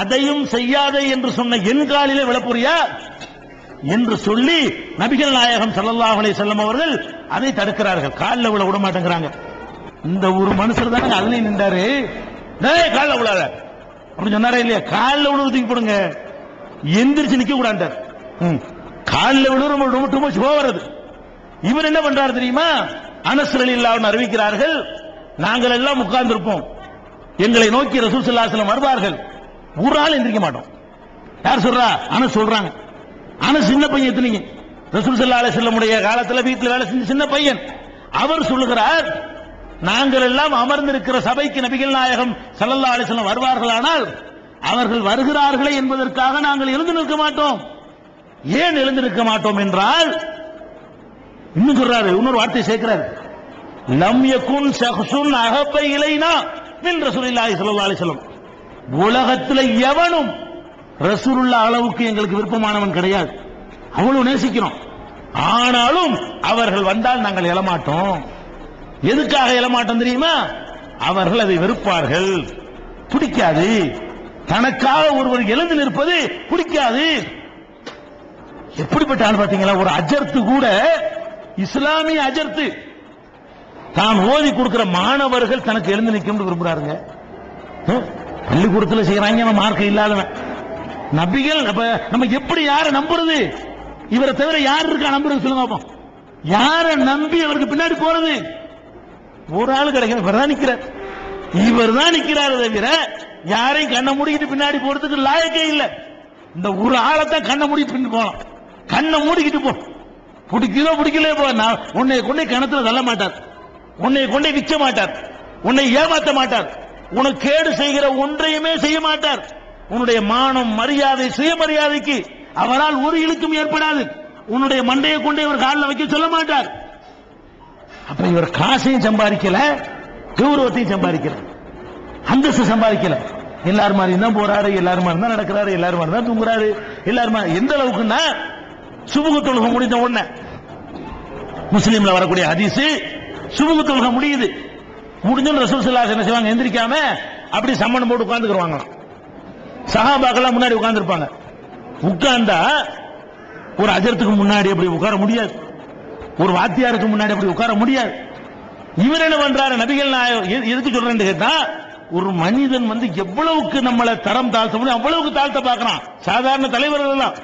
அதையும் செய்யாதே என்று சொன்ன என் காலிலே விழப்புரியா என்று சொல்லி நபிகள் நாயகம் ஸல்லல்லாஹு அலைஹி வஸல்லம் அவர்கள் அதை தடுக்கிறார்கள். காலில் விழ விட மாட்டேங்கிறாங்க. இந்த ஒரு மனுஷர் தானே அதுலயும் நின்றாரு. டேய் காலில் விழாத அப்படின்னு சொன்னாரே இல்லையா? காலில் விழுந்து தூக்கி போடுங்க, எந்திரிச்சு நிக்க கூடாது. காலில் விழு ரொம்ப வருது. இவர் என்ன பண்றாரு தெரியுமா? அனஸ் ரலியல்லாஹு அன்ஹு அறிவிக்கிறார்கள், நாங்கள் எல்லாம் உட்கார்ந்து இருப்போம், எங்களை நோக்கி ரசூல் ஸல்லல்லாஹு அலைஹி வஸல்லம் வருவார்கள், ஒரு ஆள் எந்திரிக்க மாட்டோம். யார் சொல்றா? அனஸ் சொல்றாங்க. அனஸ் சின்ன பையன், எத்தனைங்க ரசூல் ஸல்லல்லாஹு அலைஹி வஸல்லம் உடைய காலத்துல வீட்டுல வேலை செஞ்ச சின்ன பையன். அவர் சொல்லுகிறார், நாங்கள் எல்லாம் அமர்ந்திருக்கிற சபைக்கு நபிகள் நாயகம் ஸல்லல்லாஹு அலைஹி வஸல்லம் வருவார்களானால் அவர்கள் வருகிறார்களே என்பதற்காக நாங்கள் எழுந்து நிற்க மாட்டோம். ஏன் எழுந்து நிற்க மாட்டோம் என்றால், இன்னும் சொல்றாரு, இன்னொரு வார்த்தை சேர்க்கிறார், லம் யகுன் ஷஹ்ஸுன் அஹப்ப இலைனா மின் ரசூலில்லாஹி ஸல்லல்லாஹு அலைஹி வஸல்லம். உலகத்தில் எவனும் ரசூலுல்லாஹ் அளவுக்கு எங்களுக்கு விருப்பமானவன் கிடையாது, அவ்வளவு நேசிக்கிறோம். ஆனாலும் அவர்கள் வந்தால் நாங்கள் எழமாட்டோம். எதுக்காக எழமாட்டோம் தெரியுமா? அவர்கள் அதை வெறுப்பார்கள், பிடிக்காது. தனக்காக ஒருவர் எழுந்து நிற்பது பிடிக்காது. எப்படிப்பட்ட ஆள் பாத்தீங்களா? ஒரு அஜர்த்து கூட, இஸ்லாமிய அஜர்த்து, தான் ஓதி கொடுக்கிற மாணவர்கள் தனக்கு எழுந்து நிற்கும் விரும்புறாருங்க. பள்ளிக்கூடத்தில் செய்யறாங்க மார்க்க இல்லாதவன். நபிகள் நம்ம எப்படி யாரை நம்புறது? இவரை தவிர யார் இருக்கா நம்புறது சொல்லுங்க. யாரை நம்பி அவருக்கு பின்னாடி போறது? ஒரு ஆள் கிடைக்கும், இவர் தான் நிக்கிறார், இவர் தான் நிக்கிறாரு தவிர யாரையும் கண்ணை மூடிக்கிட்டு பின்னாடி போறதுக்கு லாயக்கே இல்லை. இந்த ஒரு ஆளைத்தான் கண்ணை மூடி பின்னாடி போகலாம். கண்ணை மூடிக்கிட்டு போ, பிடிக்குதோ பிடிக்கல போ. உன்னை கொண்டே கணத்துல தள்ள மாட்டார், உன்னை கொண்டே விற்க மாட்டார், உன்னை ஏமாற்ற மாட்டார், உனக்கு கேடு செய்கிற ஒன்றையுமே செய்ய மாட்டார். உன்னுடைய மானம், மரியாதை, சுயமரியாதைக்கு அவரால் ஒரு இழுக்கும் ஏற்படாது. உன்னுடைய மண்டையை கொண்டே இவர் காலில் வைக்க சொல்ல மாட்டார். அப்ப இவர் காசையும் சம்பாதிக்கல, கௌரவத்தையும் சம்பாதிக்கல, அந்தஸ்து சம்பாதிக்கல. எல்லாரும் மாதிரி தான் போறாரு, எல்லாரும் மாதிரி தான் நடக்கிறாரு, எல்லாரும் மாதிரி தான் தூங்குறாரு, எல்லாரும் எந்த அளவுக்குன்னா, சுபுகு தொழுகை முடிந்த உடனே முஸ்லீம்ல வரக்கூடிய ஹதீஸ், சுபுகு தொழுகை முடியுது, முடிஞ்சு ரசூல் ஸல்லல்லாஹு அலைஹி வஸல்லம் என்ன செய்வாங்க? எந்திரிக்காம அப்படி சம்மணம் போட்டு உட்கார்ந்துக்குவாங்க. சஹாபாக்கள் முன்னாடி உட்கார்ந்து இருப்பாங்க. உட்கார்ந்தா ஒரு அஜர்த்துக்கு முன்னாடி அப்படி உட்கார முடியாது, ஒரு வாத்தியாருக்கு முன்னாடி அப்படி உட்கார முடியாது. இவர் என்ன பண்றாரு? நபிகள் நாயகம் எதுக்கு சொல்றேன்னு கேட்டா, ஒரு மனிதன் எவ்வளவுக்கு நம்மளை தரம் தாழ்த்த முடியும் அவ்வளவுக்கு தாழ்த்த பார்க்கறான், சாதாரண தலைவர்கள் எல்லாம்.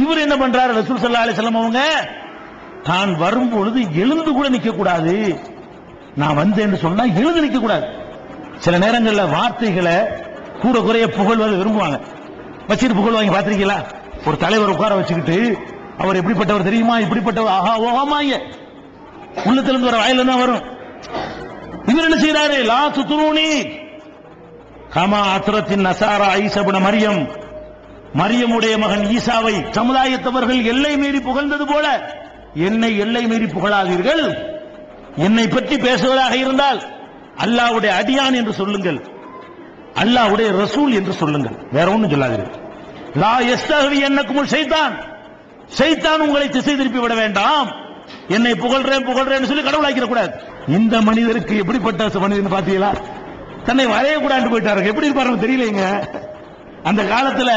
இவர் என்ன பண்றாரு? ரசூல் ஸல்லல்லாஹு அலைஹி வஸல்லம் அவங்க தான் வரும்பொழுது எழுந்து கூட நிக்க கூடாது. நான் வந்தேன்னு சொன்னா எழுந்து நிக்க கூடாது. சில நேரங்களில் வார்த்தைகளை கூட குறைய புகழ்வது விரும்புவாங்க, வச்சுட்டு புகழ்வாங்க. பார்த்திருக்கீங்களா? ஒரு தலைவர் உட்கார வச்சுக்கிட்டு, அவர் எப்படிப்பட்டவர் தெரியுமா, இப்படிப்பட்டவர், ஆஹா ஓஹாமாங்க, உள்ளத்திலிருந்து வர வாயில தான் வரும். இவர் என்ன செய்யறாரு? லா துத்ரூனி கமா அத்ரத்தின் நசாரா ஈசா இப்னு மரியம், மரியமுடைய மகன் ஈசாவை சமுதாயத்தவர்கள் எல்லை மீறி புகழ்ந்தது போல என்னை எல்லை மீறி புகழாதீர்கள். என்னை பற்றி பேசுவதாக இருந்தால் அல்லாஹ்வுடைய அடியான் என்று சொல்லுங்கள், அல்லாஹ்வுடைய ரசூல் என்று சொல்லுங்கள், வேற ஒன்றும் சொல்லாதீர்கள். லா யஸ்தஹவி அன்னக்கும் ஷைத்தான், ஷைத்தான் உங்களை திசை திருப்பி விட வேண்டாம். என்னை புகழ்றேன்னு சொல்லி கடவுளாக்கிற கூடாது. இந்த மனிதருக்கு எப்படிப்பட்ட மனிதன் பாத்தீங்களா? தன்னை வரையக்கூடாது போயிட்டாரு. எப்படி இருப்பாரு தெரியலங்க. அந்த காலத்துல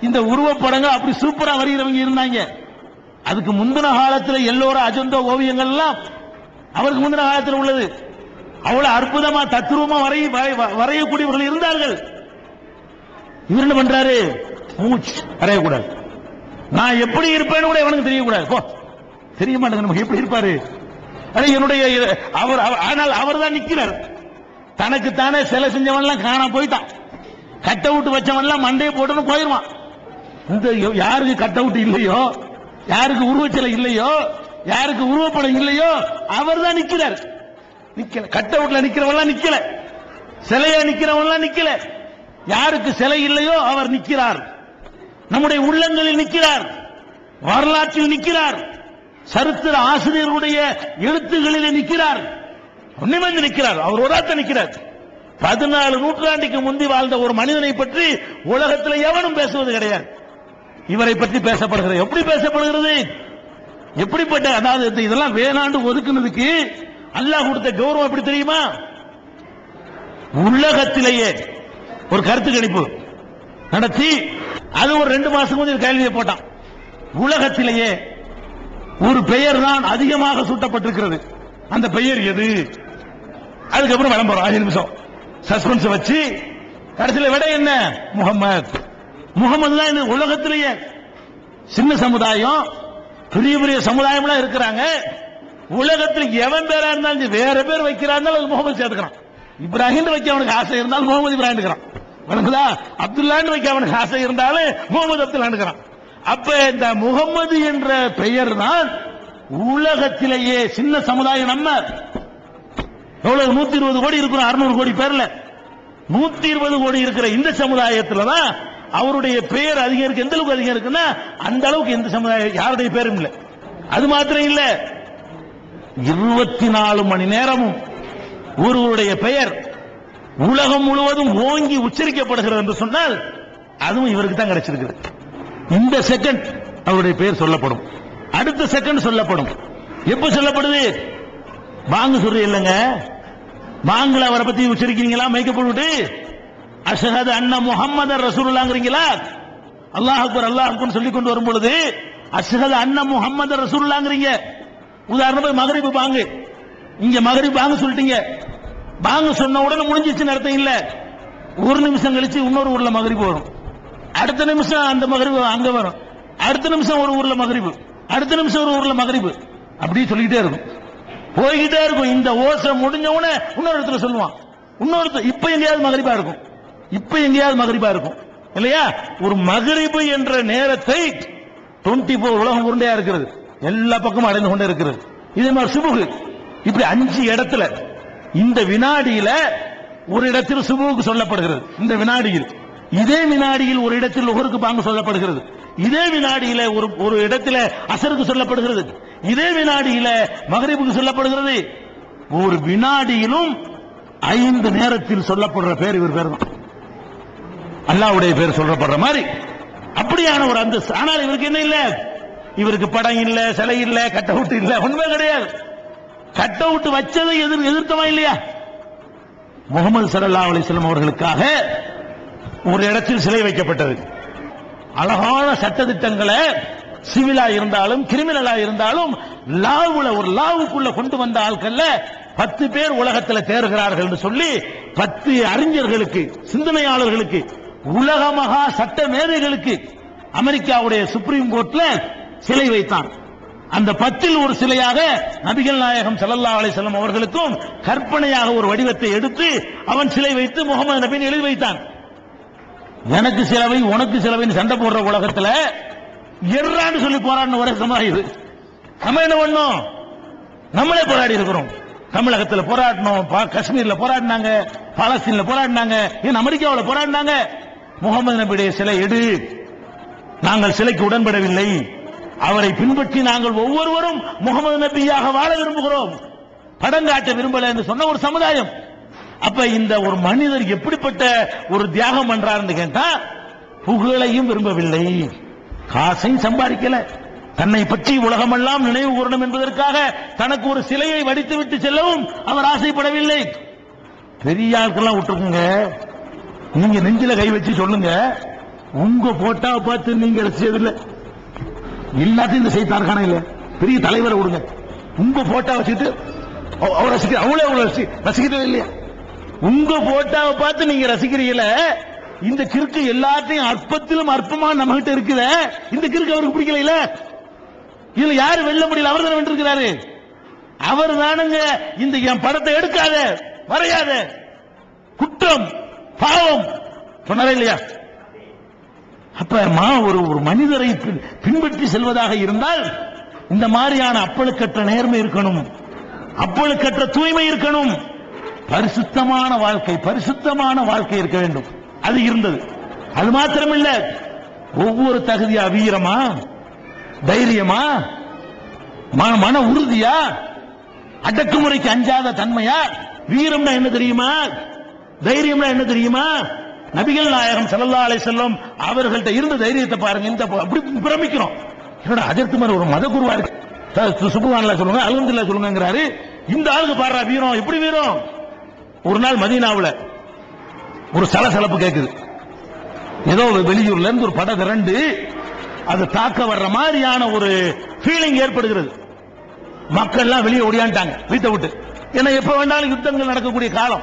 இந்த உருவப்படங்கள் அப்படி சூப்பரா வரைகிறவங்க இருந்தாங்க. அதுக்கு முந்தின காலத்துல எல்லோரும் அஜந்தோ ஓவியங்கள் எல்லாம் அவருக்கு முந்தின காலத்தில் உள்ளது. அவ்வளவு அற்புதமா தத்துருவமா வரையக்கூடியவர்கள் இருந்தார்கள். இவர் என்ன பண்றாரு? மூச்சு வரையக்கூடாது. நான் எப்படி இருப்பேன்னு கூட அவனுக்கு தெரியக்கூடாது. தெரிய மாட்டேங்க நமக்கு எப்படி இருப்பாரு. என்னுடைய அவர், ஆனால் அவர் தான் நிக்கிறார். தனக்குத்தானே சிலை செஞ்சவன்லாம் காணாம போயிட்டான். கட் அவுட் வச்சவன்லாம் மண்டையை போட்டு போயிருவான். இந்த யாருக்கு கட் அவுட் இல்லையோ, யாருக்கு உருவச்சிலை இல்லையோ, யாருக்கு உருவப்படம் இல்லையோ, அவர் தான் நிக்கிறார். நிக்கல. கட் அவுட்ல நிக்கிறவன்லாம் நிக்கல, சிலையா நிக்கிறவன்லாம் நிக்கல. யாருக்கு சிலை இல்லையோ அவர் நிக்கிறார். நம்முடைய உள்ளங்களில் நிக்கிறார், வரலாற்றில் நிக்கிறார், சரித்திர ஆசிரியருடைய எழுத்துகளிலே நிக்கிறார், நிமிர்ந்து நிற்கிறார். அவர் ஒரு ஆத்த நிற்கிறார். 14 நூற்றாண்டுக்கு முந்தி வாழ்ந்த ஒரு மனிதனை பற்றி உலகத்தில் எவனும் பேசுவது கிடையாது. இவரை பற்றி பேசப்படுகிறது. எப்படி பேசப்படுகிறது? எப்படிப்பட்ட, அதாவது இதெல்லாம் வேணாண்டு ஒதுக்குனதுக்கு அல்லாஹ் கொடுத்த கௌரவம் எப்படி தெரியுமா? உலகத்திலேயே ஒரு கருத்து கணிப்பு, நடத்தி அது ஒரு 2 மாசம் கொஞ்சம் கேள்வியை போட்டான். உலகத்திலேயே ஒரு பெயர் தான் அதிகமாக சூட்டப்பட்டிருக்கிறது, அந்த பெயர் எது? அதுக்கப்புறம் விளம்பரம் 5 நிமிஷம் சஸ்பென்ஸ் வச்சு கடைசியில் விட என்ன? முகமது. முகமது தான் இந்த உலகத்திலேயே சின்ன சமுதாயம், பெரிய பெரிய சமுதாயம்லாம் இருக்கிறாங்க. உலகத்தில் எவன் பேரா இருந்தாலும் வேற பேர் வைக்கிறான் முகமது சேர்த்துக்கிறான். இப்ராஹிம் வைக்க அவனுக்கு ஆசை இருந்தாலும் முகமது இப்ராஹிம் இருக்கிறான். அப்துல்லான்னு வைக்க அவனுக்கு ஆசை இருந்தாலும் முகமது அப்துல்லா இருக்கிறான். அப்ப இந்த முகமது என்ற பெயர் தான் உலகத்திலேயே சின்ன சமுதாயம். நம்ம எவ்வளவு 120 கோடி இருக்கிறோம், 600 கோடி பேர்ல 120 கோடி இருக்கிற இந்த சமுதாயத்தில் தான் அவருடைய பெயர் அதிகம் இருக்கு. எந்த அளவுக்கு அதிகம் இருக்குன்னா அந்த அளவுக்கு எந்த சமுதாயம் யாருடைய பேரும் இல்லை. அது மாத்திரம் இல்ல, 24 மணி நேரமும் ஒருவருடைய பெயர் உலகம் முழுவதும் ஓங்கி உச்சரிக்கப்படுகிறது என்று சொன்னால் அதுவும் இவருக்கு தான் கிடைச்சிருக்கு. இந்த செகண்ட் அவருடைய பெயர் சொல்லப்படும், அடுத்த செகண்ட் சொல்லப்படும். எப்ப சொல்லப்படுது? பாங்கு சொல்ற இல்லைங்க, பாங்குல அவரை பத்தி உச்சரிக்கிறீங்களா? மைக்க போட்டு அஷ்ஹது அன்ன முஹம்மதர் ரசூலுல்லாஹ்ங்கறீங்களா? அல்லாஹ் அக்பர் அல்லாஹ் அக்பர் சொல்லி கொண்டு வரும் பொழுது அஷ்ஹது அன்ன முஹம்மதர் ரசூலுல்லாஹ்ங்கறீங்க. உதாரணமா மகரிப் பாங்கு, இங்க மகரிப் பாங்கு சொல்லிட்டீங்க, பாங்கு சொன்ன உடனே முடிஞ்சிச்சுன்னு அர்த்தம் இல்ல. 1 நிமிஷம் கழிச்சு இன்னொரு ஊர்ல மகரிப் வரும், அடுத்த நிமிஷம் அந்த மகரிப் அங்க வரும், அடுத்த நிமிஷம் ஒரு ஊர்ல மகரிப், அடுத்த நிமிஷம் ஒரு ஊர்ல மகரிப், அப்படி சொல்லிக்கிட்டே இருக்கும், போய்கிட்டே இருக்கும். இந்த ஓசை முடிஞ்ச உடனே இன்னொரு இடத்துல சொல்லுவான், இன்னொரு இப்ப எங்கேயாவது மகரிபா இருக்கும், இப்ப எங்கேயாவது மகரிபா இருக்கும் இல்லையா? ஒரு மகரிபு என்ற நேரத்தை 24 உலகம் உருண்டையா இருக்கிறது, எல்லா பக்கமும் அடைந்து கொண்டே இருக்கிறது. இதே மாதிரி சுபுகு இப்படி 5 இடத்துல இந்த வினாடியில ஒரு இடத்தில் சுபுவுக்கு சொல்லப்படுகிறது, இந்த வினாடியில். இதே வினாடியில் ஒரு இடத்தில் லுஹருக்கு பாங்கு சொல்லப்படுகிறது, இதே வினாடியில ஒரு இடத்துல அசருக்கு சொல்லப்படுகிறது, இதே வினாடியில மகரிபுக்கு சொல்லப்படுகிறது. ஒரு வினாடியிலும் 5 நேரத்தில் சொல்லப்படுற பேர் இவர் பேர் தான், அல்லாஹ்வுடைய பேர் சொல்லப்படுற மாதிரி. அப்படியான ஒரு அந்த, ஆனால் இவருக்கு என்ன இல்ல, இவருக்கு படம் இல்ல, சிலை இல்ல, கட் அவுட் இல்ல, ஒண்ணுமே கிடையாது. கட் அவுட் வச்சதை எதிர்த்தமா இல்லையா? முகமது ஸல்லல்லாஹு அலைஹி வஸல்லம் அவர்களுக்காக ஒரு இடத்தில் சிலை வைக்கப்பட்டது. அழகான சட்டதிட்டங்களை சிவிலா இருந்தாலும் கிரிமினலா இருந்தாலும் லாவுல ஒரு லாவுக்குள்ள கொண்டு வந்த ஆட்கள்ல 10 பேர் உலகத்தில் தேர்கிறார்கள் என்று சொல்லி 10 அறிஞர்களுக்கு, சிந்தனையாளர்களுக்கு, உலக மகா சட்ட மேதைகளுக்கு அமெரிக்காவுடைய சுப்ரீம் கோர்ட்ல சிலை வைத்தான். அந்த 10 ஒரு சிலையாக நபிகள் நாயகம் ஸல்லல்லாஹு அலைஹி வஸல்லம் அவர்களுக்கும் கற்பனையாக ஒரு வடிவத்தை எடுத்து அவன் சிலை வைத்து முகமது நபின்னு எழுதி வைத்தான். எனக்கு சிலவை உனக்கு சிலவைன்னு சண்டை போடுற உலகத்துல எர்றான்னு சொல்லி போராடின ஒரே சமுதாயம் இது. நம்ம என்ன பண்ணோம்? நம்மளே போராடி இருக்கிறோம். தமிழகத்தில் போராடினோம், காஷ்மீர்ல போராடினாங்க, பாலஸ்தீன்ல போராடினாங்க, ஏன் அமெரிக்காவில் போராடினாங்க. முகமது நபியுடைய சிலை எடு, நாங்கள் சிலைக்கு உடன்படவில்லை, அவரை பின்பற்றி நாங்கள் ஒவ்வொருவரும் முகமது நபியாக வாழ விரும்புகிறோம், படம் காட்ட விரும்பல என்று சொன்ன ஒரு சமுதாயம். அப்ப இந்த ஒரு மனிதர் எப்படிப்பட்ட ஒரு தியாகம் பண்றாருன்னு கேட்டா, புகழையும் விரும்பவில்லை, காசையும் சம்பாதிக்கல, தன்னை பற்றி உலகமெல்லாம் நினைவு கூறணும் என்பதற்காக தனக்கு ஒரு சிலையை வடித்து விட்டு செல்லவும் அவர் ஆசைப்படவில்லை. பெரிய ஆட்கள்லாம் விட்டுருக்குங்க, நீங்க நெஞ்சில கை வச்சு சொல்லுங்க, உங்க போட்டோவை பார்த்து நீங்க ரசிச்சதில்லை, எல்லாத்தையும் இந்த செய்தார்கான இல்ல, பெரிய தலைவரை விடுங்க, உங்க போட்டோ வச்சுட்டு அவர் ரசிக்கிற அவங்களே ரசிக்கிறதே இல்லையா? உங்க போட்டோவை பார்த்து நீங்க ரசிக்கிறீங்கள, இந்த கிறுக்கு எல்லாத்தையும் அற்பத்திலும் அற்பமா நம்ம கிட்ட இருக்குத, இந்த கிறுக்கு அவருக்கு பிடிக்கல இல்ல, இதுல யாரு வெல்ல முடியல, அவர் தானே வென்றிருக்கிறாரு, அவர் தானுங்க. இந்த என் படத்தை எடுக்காத, வரையாத, குற்றம் பாவம் சொன்னாரே இல்லையா? அப்ப ஒரு மனிதரை பின்பற்றி செல்வதாக இருந்தால் இந்த மாதிரியான அப்பழுக்கற்ற நேர்மை இருக்கணும், அப்பழுக்கற்ற தூய்மை இருக்கணும், பரிசுத்தமான வாழ்க்கை இருக்க வேண்டும். அது இருந்தது. அது மாத்திரமில்ல, ஒவ்வொரு தகுதியா, வீரமா, தைரியமா, மன உறுதியா, அடக்குமுறைக்கு அஞ்சாத தன்மையா. வீரம்னா என்ன தெரியுமா? தைரியம்னா என்ன தெரியுமா? நபிகள் நாயகம் ஸல்லல்லாஹு அலைஹி வஸல்லம் அவர்கள்ட்ட இருந்த தைரியத்தை பாருங்க. இந்த அப்படி பிரமிக்கிறோம், என்னடா அஜர்த்து மாதிரி ஒரு மத குருவா இருக்கு, சுப்ஹானல்லாஹ் சொல்லுங்க, அல்ஹம்துலில்லாஹ் சொல்லுங்கிறாரு. இந்த ஆளுக்கு பாடுறா வீரம், எப்படி வீரம்? ஒரு நாள் மதீனாவுல ஒரு சலசலப்பு கேட்குது, ஏதோ வெளியூர்ல இருந்து ஒரு படை திரண்டு அது தாக்க வர்ற மாதிரியான ஒரு ஃபீலிங் ஏற்படுகிறது. மக்கள் எல்லாம் வெளியே ஓடியாண்டாங்க வீட்டை விட்டு. ஏன்னா எப்ப வேண்டாலும் யுத்தங்கள் நடக்கக்கூடிய காலம்.